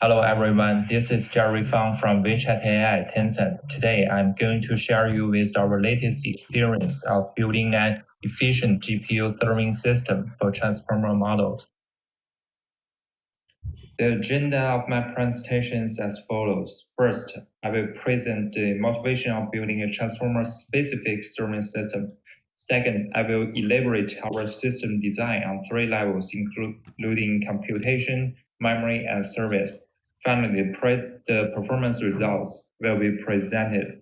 Hello everyone, this is Jerry Fang from WeChat AI Tencent. Today I'm going to share you with our latest experience of building an efficient GPU serving system for transformer models. The agenda of my presentation is as follows. First, I will present the motivation of building a transformer-specific serving system. Second, I will elaborate our system design on three levels, including computation, memory, and service. Finally, the performance results will be presented.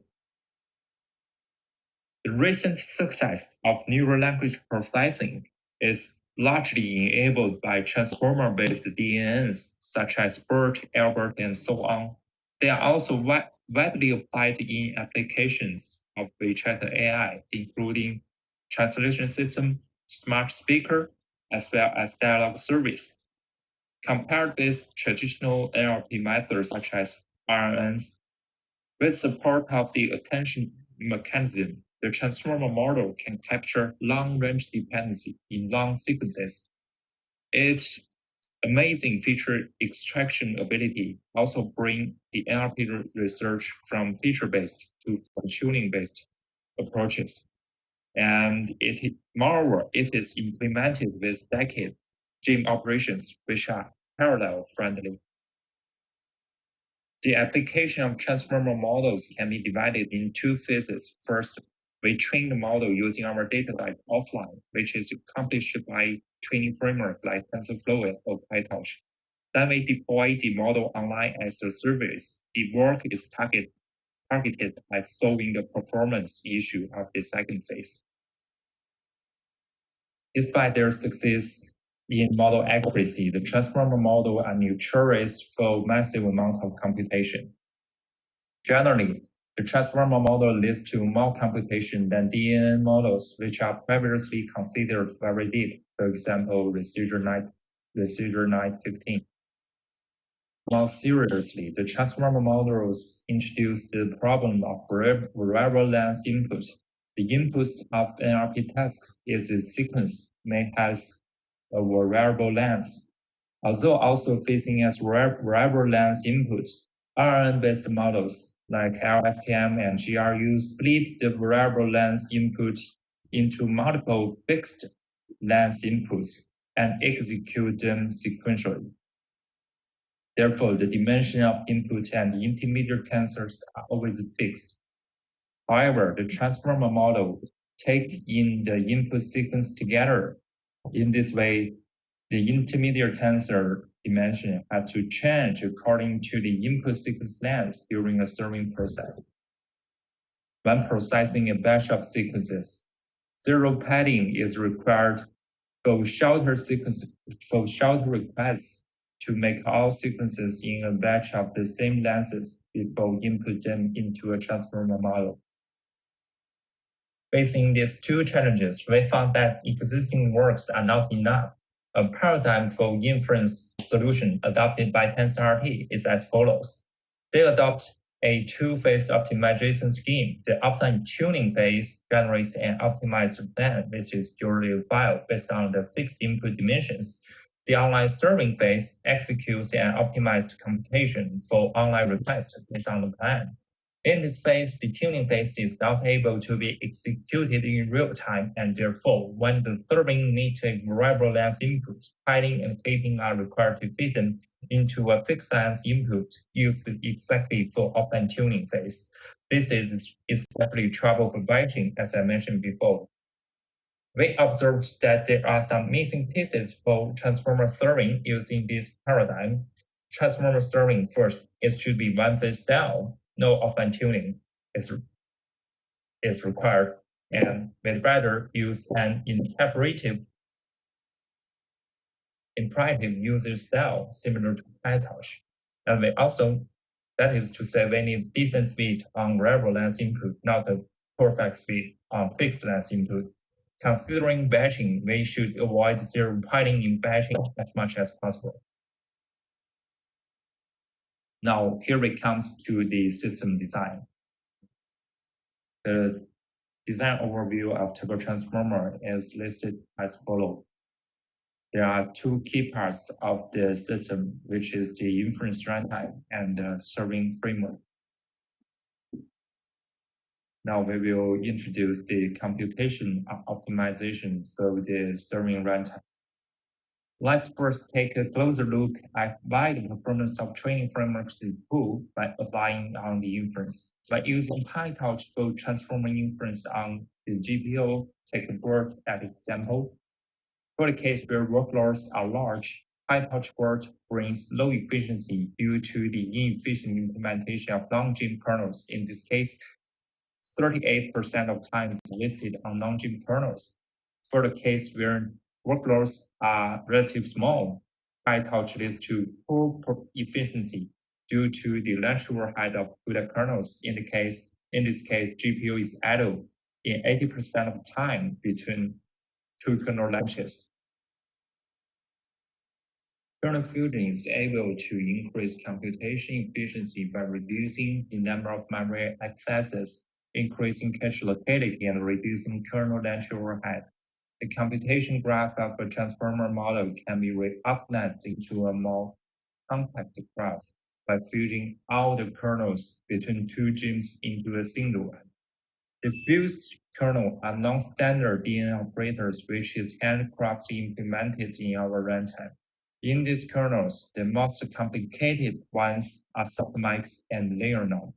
The recent success of neural language processing is largely enabled by transformer-based DNNs such as BERT, Albert, and so on. They are also widely applied in applications of WeChat AI, including translation system, smart speaker, as well as dialogue service. Compared with traditional NLP methods such as RNNs, with support of the attention mechanism, the transformer model can capture long-range dependency in long sequences. Its amazing feature extraction ability also brings the NLP research from feature-based to fine-tuning-based approaches. And moreover, it is implemented with decade gym operations, which are parallel-friendly. The application of transformer models can be divided in two phases. First, we train the model using our data type offline, which is accomplished by training framework like TensorFlow or PyTorch. Then we deploy the model online as a service. The work is targeted at solving the performance issue of the second phase. Despite their success in model accuracy, the transformer model are notorious for massive amount of computation. Generally, the transformer model leads to more computation than DNN models, which are previously considered very deep, for example, Receiver 915. More seriously, the transformer models introduce the problem of variable length input. The input of NLP task is a sequence may has a variable length. Although also facing as variable length input, RNN-based models like LSTM and GRU split the variable length input into multiple fixed length inputs and execute them sequentially. Therefore, the dimension of input and intermediate tensors are always fixed. However, the transformer model take in the input sequence together. In this way, the intermediate tensor dimension has to change according to the input sequence length during a serving process. When processing a batch of sequences, zero padding is required for shorter requests to make all sequences in a batch of the same lengths before input them into a transformer model. Facing these two challenges, we found that existing works are not enough. A paradigm for inference solution adopted by TensorRT is as follows. They adopt a two-phase optimization scheme. The offline tuning phase generates an optimized plan, which is duly a file based on the fixed input dimensions. The online serving phase executes an optimized computation for online requests based on the plan. In this phase, the tuning phase is not able to be executed in real time, and therefore, when the serving needs a variable length input, hiding and clipping are required to fit them into a fixed length input used exactly for offline tuning phase. This is especially trouble for batching, as I mentioned before. We observed that there are some missing pieces for transformer serving using this paradigm. Transformer serving first, it should be one phase down. No offline tuning is required, and we'd rather use an imperative user style similar to PyTorch. And we also, that is to say, we need decent speed on variable length input, not a perfect speed on fixed length input. Considering batching, we should avoid zero padding in batching as much as possible. Now, here it comes to the system design. The design overview of TurboTransformer is listed as follows. There are two key parts of the system, which is the inference runtime and the serving framework. Now we will introduce the computation optimization for the serving runtime. Let's first take a closer look at why the performance of training frameworks is poor by applying on the inference. By using PyTorch for transforming inference on the GPU, take a BERT as example. For the case where workloads are large, PyTorch BERT brings low efficiency due to the inefficient implementation of non-GIM kernels. In this case, 38% of time is wasted on non-GIM kernels. For the case where workloads are relatively small, PyTorch leads to poor efficiency due to the launch overhead of CUDA kernels. In this case, GPU is idle in 80% of time between two kernel launches. Kernel fusion is able to increase computation efficiency by reducing the number of memory accesses, increasing cache locality, and reducing kernel launch overhead. The computation graph of a transformer model can be reorganized into a more compact graph by fusing all the kernels between two GIMs into a single one. The fused kernel are non-standard DNA operators, which is handcrafted implemented in our runtime. In these kernels, the most complicated ones are softmax and layer norm.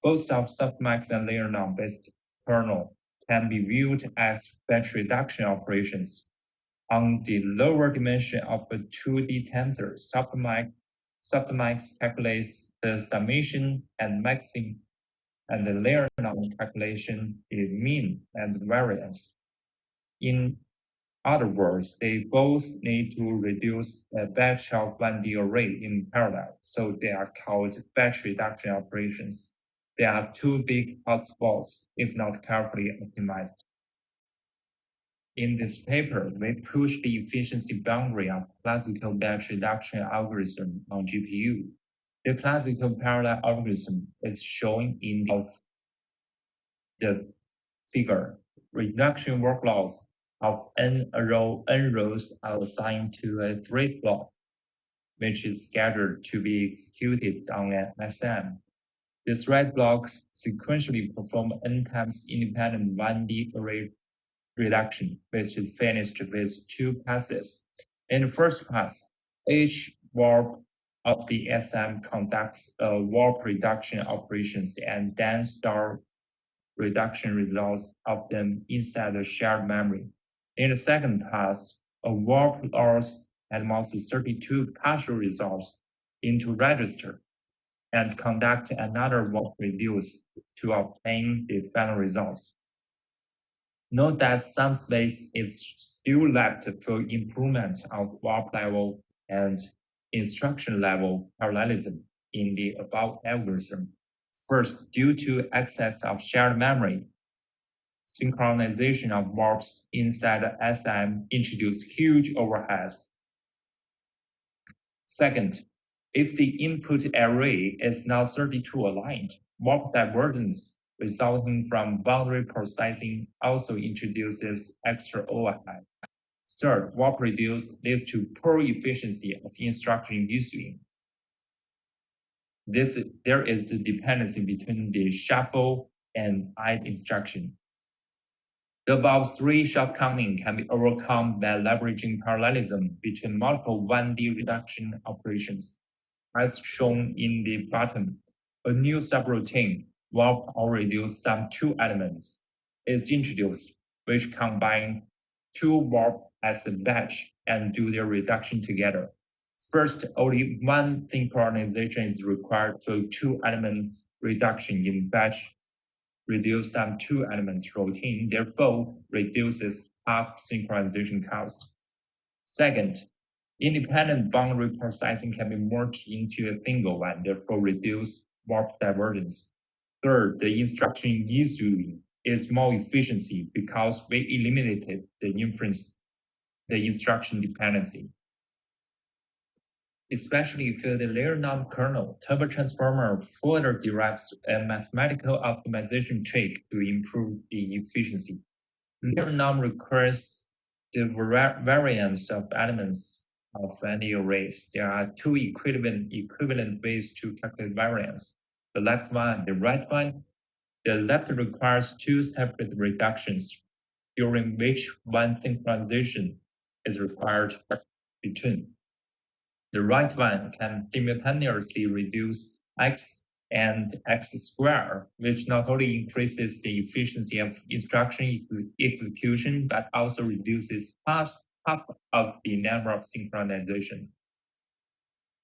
Both of softmax and layer norm-based kernel can be viewed as batch reduction operations. On the lower dimension of a 2D tensor, softmax calculates the summation and maximum, and the layer norm calculation the mean and variance. In other words, they both need to reduce a batch of 1D array in parallel, so they are called batch reduction operations. They are two big hotspots if not carefully optimized. In this paper, we push the efficiency boundary of classical batch reduction algorithm on GPU. The classical parallel algorithm is shown in the figure. Reduction workloads of n rows are assigned to a thread block, which is scheduled to be executed on an SM. The thread blocks sequentially perform n times independent 1D array reduction, which is finished with two passes. In the first pass, each warp of the SM conducts a warp reduction operations and then store reduction results of them inside the shared memory. In the second pass, a warp loads at most 32 partial results into register and conduct another warp reduce to obtain the final results. Note that some space is still left for improvement of warp level and instruction level parallelism in the above algorithm. First, due to excess of shared memory, synchronization of warps inside the SM introduce huge overheads. Second, if the input array is not 32 aligned, warp divergence resulting from boundary processing also introduces extra overhead. Third, warp reduce leads to poor efficiency of instruction issuing. There is a dependency between the shuffle and add instruction. The above three shortcomings can be overcome by leveraging parallelism between multiple 1D reduction operations. As shown in the bottom, a new subroutine, warp or reduce sum two elements, is introduced, which combine two warp as a batch and do their reduction together. First, only one synchronization is required for two-element reduction in batch reduce sum two-element routine, therefore reduces half synchronization cost. Second, independent boundary processing can be merged into a single one, therefore reduce warp divergence. Third, the instruction issuing is more efficiency because we eliminated the instruction dependency. Especially for the layer norm kernel, TurboTransformer further derives a mathematical optimization trick to improve the efficiency. Layer norm requires the variance of elements of any arrays. There are two equivalent ways to calculate variance. The left one, the right one. The left requires two separate reductions, during which one synchronization is required between. The right one can simultaneously reduce x and x squared, which not only increases the efficiency of instruction execution, but also reduces half of the number of synchronizations.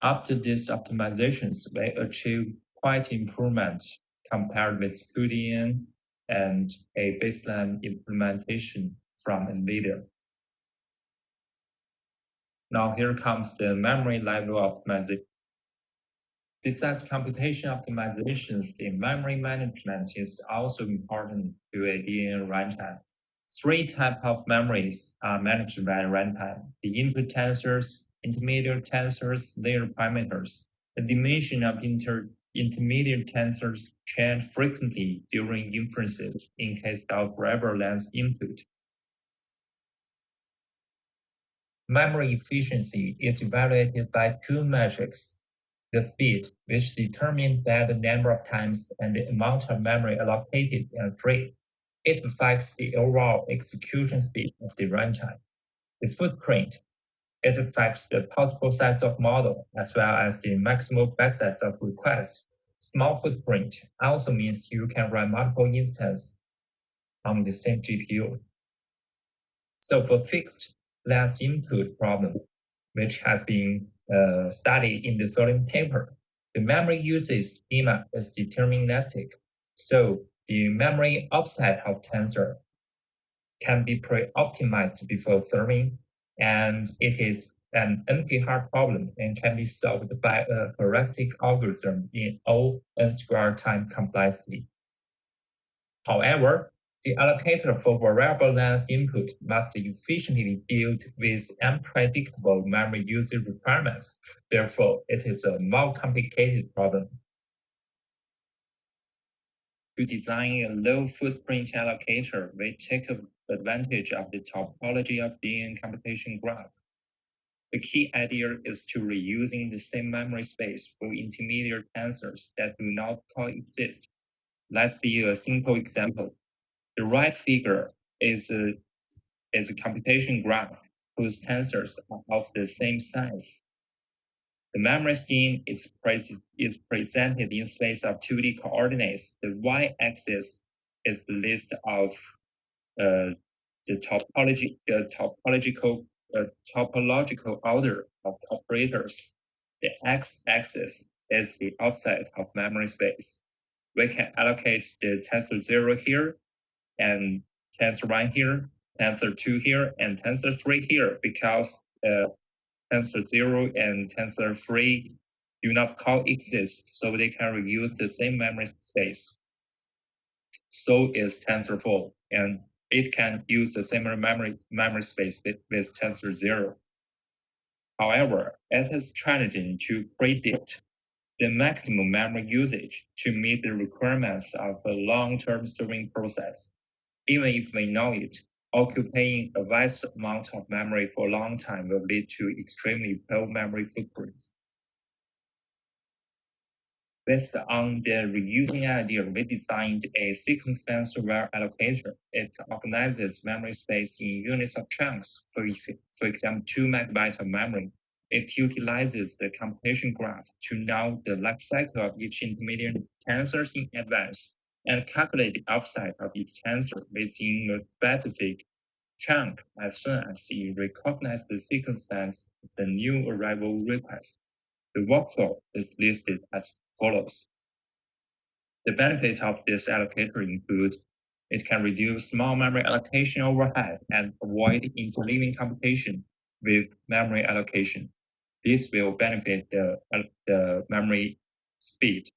After these optimizations, we achieve quite improvement compared with Qdian and a baseline implementation from NVIDIA. Now here comes the memory level optimization. Besides computation optimizations, the memory management is also important to a DNN runtime. Three types of memories are managed by runtime: the input tensors, intermediate tensors, layer parameters. The dimension of intermediate tensors change frequently during inferences in case of forever length input. Memory efficiency is evaluated by two metrics: the speed, which determines the number of times and the amount of memory allocated and free. It affects the overall execution speed of the runtime. The footprint, it affects the possible size of model as well as the maximal best size of requests. Small footprint also means you can run multiple instances on the same GPU. So for fixed length input problem, which has been studied in the following paper, the memory usage schema is deterministic. So the memory offset of tensor can be pre-optimized before serving, and it is an NP-hard problem and can be solved by a heuristic algorithm in O n² time complexity. However, the allocator for variable length input must efficiently deal with unpredictable memory usage requirements. Therefore, it is a more complicated problem. To design a low-footprint allocator, we take advantage of the topology of the computation graph. The key idea is to reusing the same memory space for intermediate tensors that do not coexist. Let's see a simple example. The right figure is a computation graph whose tensors are of the same size. The memory scheme is presented in space of 2D coordinates. The y-axis is the list of the topological order of operators. The x-axis is the offset of memory space. We can allocate the tensor 0 here, and tensor 1 here, tensor 2 here, and tensor 3 here, because tensor 0 and tensor 3 do not coexist, so they can reuse the same memory space. So is tensor 4, and it can use the same memory space with tensor 0. However, it is challenging to predict the maximum memory usage to meet the requirements of a long-term serving process. Even if we know it, occupying a vast amount of memory for a long time will lead to extremely low memory footprints. Based on the reusing idea, we designed a sequence-length-aware allocator. It organizes memory space in units of chunks, for example, 2 megabytes of memory. It utilizes the computation graph to know the life cycle of each intermediate tensor in advance and calculate the offset of each tensor within a specific chunk as soon as it recognizes the sequence length of the new arrival request. The workflow is listed as follows. The benefit of this allocator include it can reduce small memory allocation overhead and avoid interleaving computation with memory allocation. This will benefit the memory speed.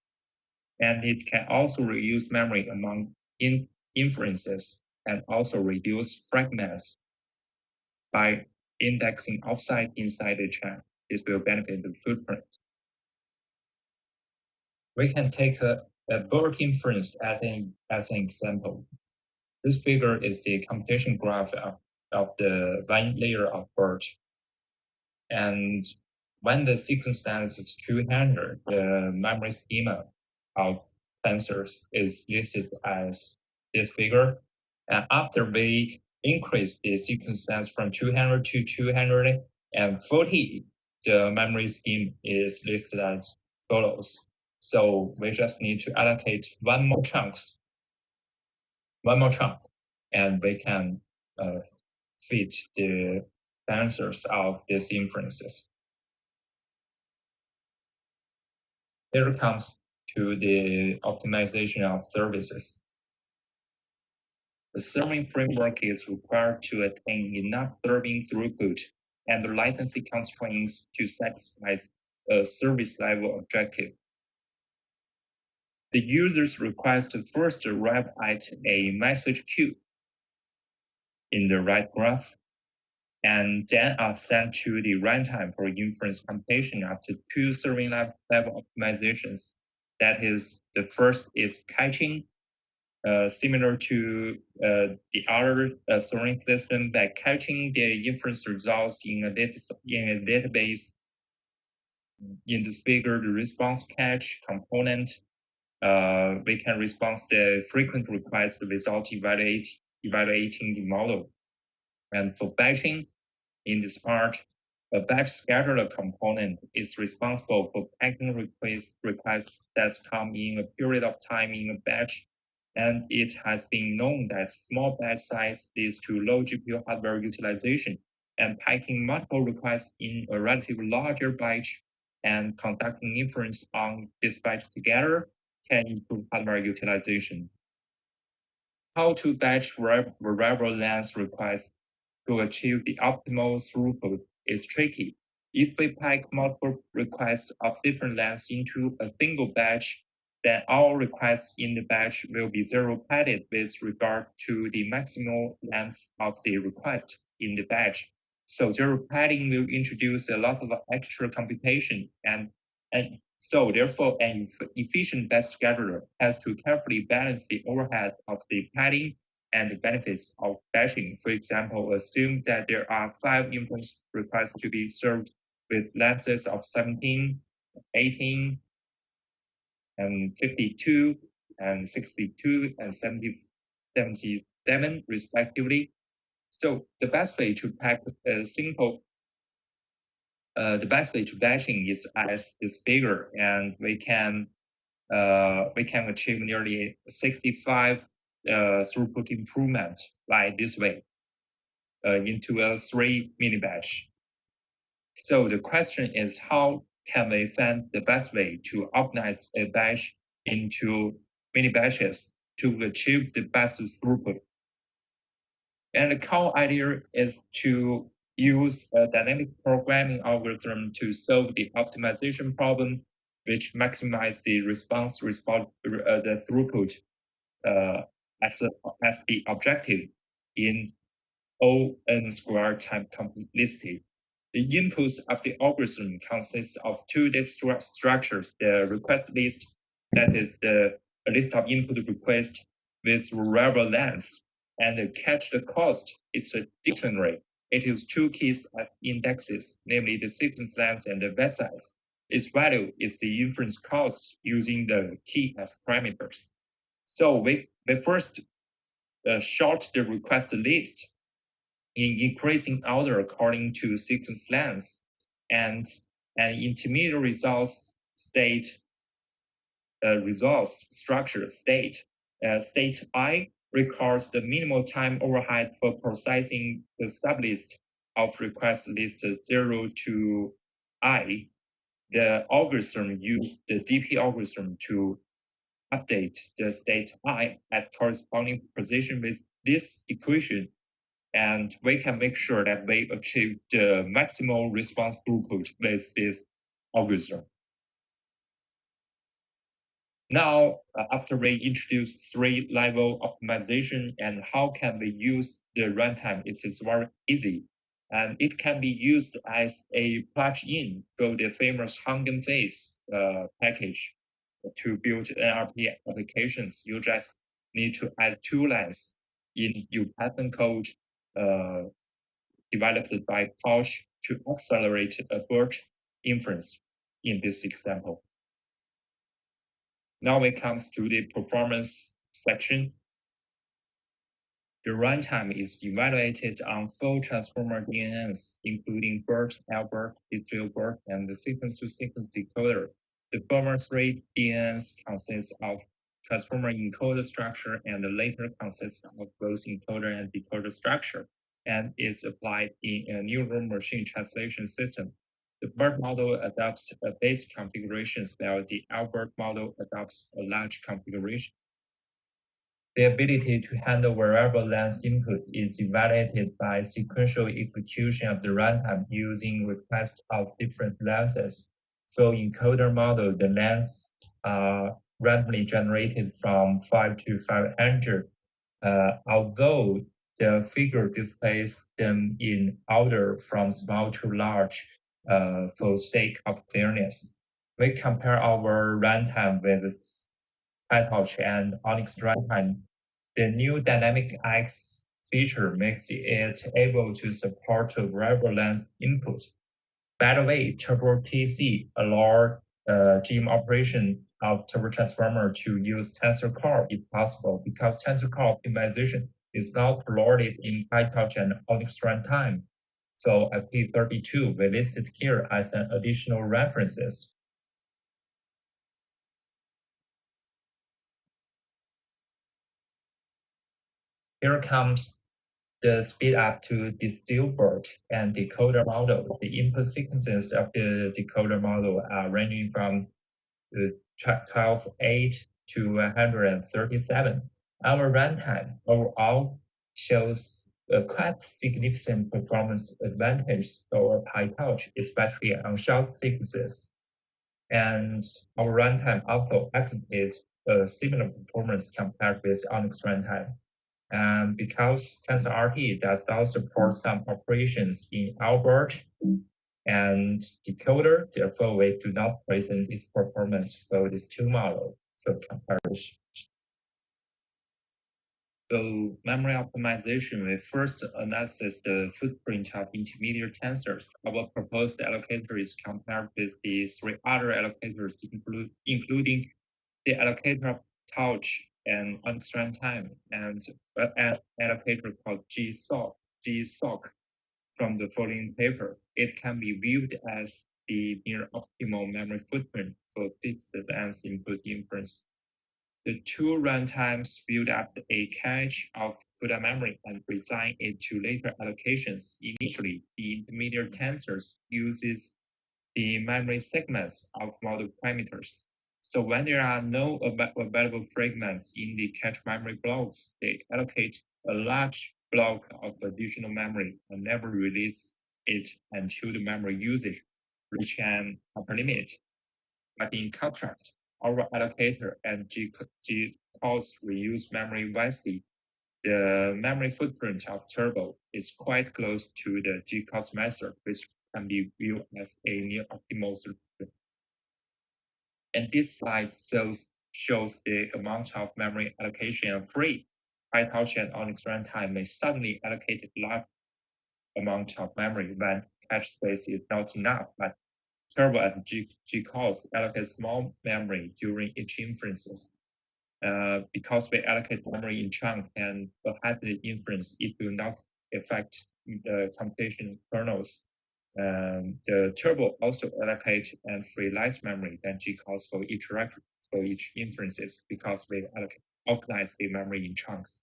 And it can also reuse memory among inferences and also reduce fragments by indexing offsite inside the chain. This will benefit the footprint. We can take a BERT inference as an example. This figure is the computation graph of the one layer of BERT. And when the sequence length is 200, the memory schema of sensors is listed as this figure. And after we increase the sequence length from 200 to 240, the memory scheme is listed as follows. So we just need to allocate one more chunk, and we can fit the answers of these inferences. Here comes to the optimization of services. The serving framework is required to attain enough serving throughput and latency constraints to satisfy a service level objective. The user's request first arrive at a message queue in the right graph, and then are sent to the runtime for inference computation after two serving level optimizations. That is, the first is catching, similar to the other serving system, by catching the inference results in a database. In this figure, the response catch component, we can respond the frequent request without evaluating the model. And for batching, in this part, a batch scheduler component is responsible for packing requests that come in a period of time in a batch. And it has been known that small batch size leads to low GPU hardware utilization, and packing multiple requests in a relatively larger batch and conducting inference on this batch together can improve hardware utilization. How to batch variable length requests to achieve the optimal throughput is tricky. If we pack multiple requests of different lengths into a single batch, then all requests in the batch will be zero-padded with regard to the maximal length of the request in the batch. So zero padding will introduce a lot of extra computation, and so therefore an efficient batch scheduler has to carefully balance the overhead of the padding and the benefits of batching. For example, assume that there are 5 inference requests to be served with lengths of 17, 18, and 52, and 62, and 77, respectively. So the best way to pack a simple the best way to batching is as this figure, and we can achieve nearly 65 throughput improvement by this way into a 3 mini batch. So the question is, how can we find the best way to organize a batch into mini batches to achieve the best throughput? And the core idea is to use a dynamic programming algorithm to solve the optimization problem, which maximize the the throughput as the objective in O(n) squared time complexity. The inputs of the algorithm consist of two data structures: the request list, that is a list of input requests with variable length, and the catch the cost is a dictionary. It uses two keys as indexes, namely the sequence length and the batch size. Its value is the inference cost using the key as parameters. So we first sort the request list in increasing order according to sequence length, and an intermediate results structure state. State I records the minimal time overhead for processing the sublist of request list 0 to I. The algorithm used the DP algorithm to update the state I at corresponding position with this equation, and we can make sure that we achieve the maximal response throughput with this algorithm. Now, after we introduce 3-level optimization and how can we use the runtime, it is very easy. And it can be used as a plug-in for the famous Hugging Face package to build NLP applications. You just need to add 2 lines in your Python code developed by Pausch to accelerate a BERT inference in this example. Now it comes to the performance section. The runtime is evaluated on full transformer DNNs, including BERT, LBERT, digital BERT, and the sequence-to-sequence decoder. The former three DNNs consist of transformer encoder structure and later consists of both encoder and decoder structure, and is applied in a neural machine translation system. The BERT model adopts a base configuration, while the LBERT model adopts a large configuration. The ability to handle variable length input is evaluated by sequential execution of the runtime using requests of different lengths. For encoder model, the lengths are randomly generated from 5 to 500, although the figure displays them in order from small to large for sake of clearness. We compare our runtime with PyTorch and Onyx runtime. The new dynamic X feature makes it able to support a variable length input. By the way, TurboTC allows GM operation of TurboTransformer to use tensor core if possible, because tensor core optimization is not loaded in PyTorch and Onyx runtime. So IP32 we listed here as an additional references. Here comes the speed up to distill BERT and decoder model. The input sequences of the decoder model are ranging from 12.8 to 137. Our runtime overall shows a quite significant performance advantage over PyTorch, especially on short sequences. And our runtime also exhibited a similar performance compared with Onyx runtime. And because TensorRT does not support some operations in LBERT and decoder, therefore we do not present its performance for these two models for comparison. So memory optimization, we first analyze the footprint of intermediate tensors. Our proposed allocator is compared with the three other allocators, including the allocator of Touch and Onyx runtime, and an allocator called GSOC from the following paper. It can be viewed as the near optimal memory footprint for fixed length input inference. The two runtimes build up a cache of CUDA memory and resign it to later allocations. Initially, the intermediate tensors uses the memory segments of model parameters. So when there are no available fragments in the cache memory blocks, they allocate a large block of additional memory and never release it until the memory usage reaches an upper limit. But in contrast, our allocator and GCOS reuse memory wisely. The memory footprint of Turbo is quite close to the GCOS method, which can be viewed as a near optimal solution. And this slide shows the amount of memory allocation free. PyTorch and Onyx runtime may suddenly allocate a large amount of memory when cache space is not enough, but Turbo and GCOS allocate small memory during each inferences. Because we allocate memory in chunk and ahead the inference, it will not affect the computation kernels. The Turbo also allocate and free less memory than GCOS for each inferences because we organize the memory in chunks.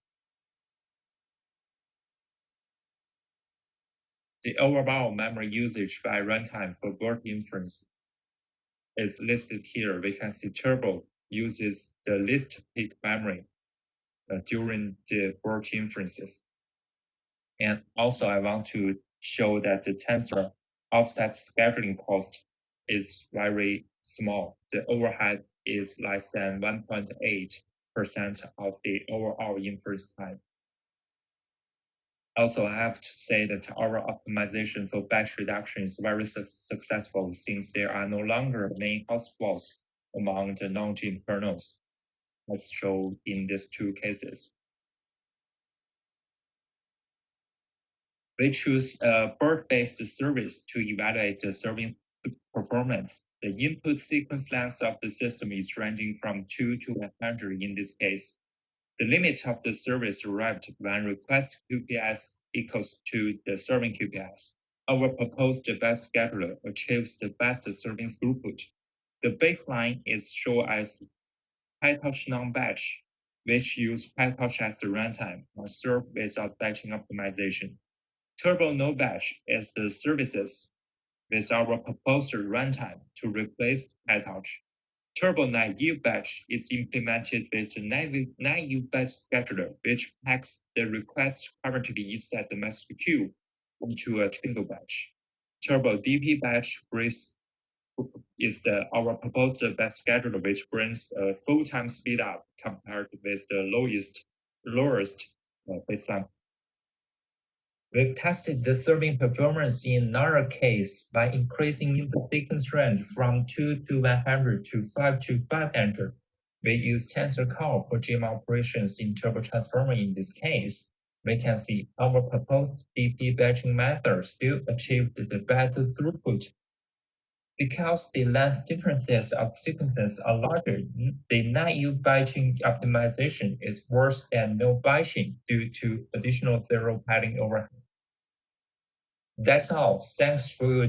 The overall memory usage by runtime for BERT inference is listed here. We can see Turbo uses the least peak memory during the BERT inferences. And also I want to show that the tensor offset scheduling cost is very small. The overhead is less than 1.8% of the overall inference time. Also, I have to say that our optimization for batch reduction is very successful since there are no longer main hotspots among the non-GM kernels, as shown in these two cases. We choose a bird-based service to evaluate the serving performance. The input sequence length of the system is ranging from 2 to 100 in this case. The limit of the service arrived when request QPS equals to the serving QPS. Our proposed best scheduler achieves the best serving throughput. The baseline is shown as PyTorch non-batch, which use PyTorch as the runtime and serve without batching optimization. Turbo no batch is the services with our proposed runtime to replace PyTorch. Turbo naive batch is implemented with the naive batch scheduler, which packs the request currently inside the master queue into a twinkle batch. Turbo DP batch is our proposed batch scheduler, which brings a full-time speed up compared with the lowest baseline. We've tested the serving performance in another case by increasing input sequence range from 2 to 100 to 5 to 500. We use tensor call for GEM operations in TurboTransformer in this case. We can see our proposed DP batching method still achieved the better throughput. Because the length differences of sequences are larger, the naive batching optimization is worse than no batching due to additional zero padding overhead. That's all. Thanks for your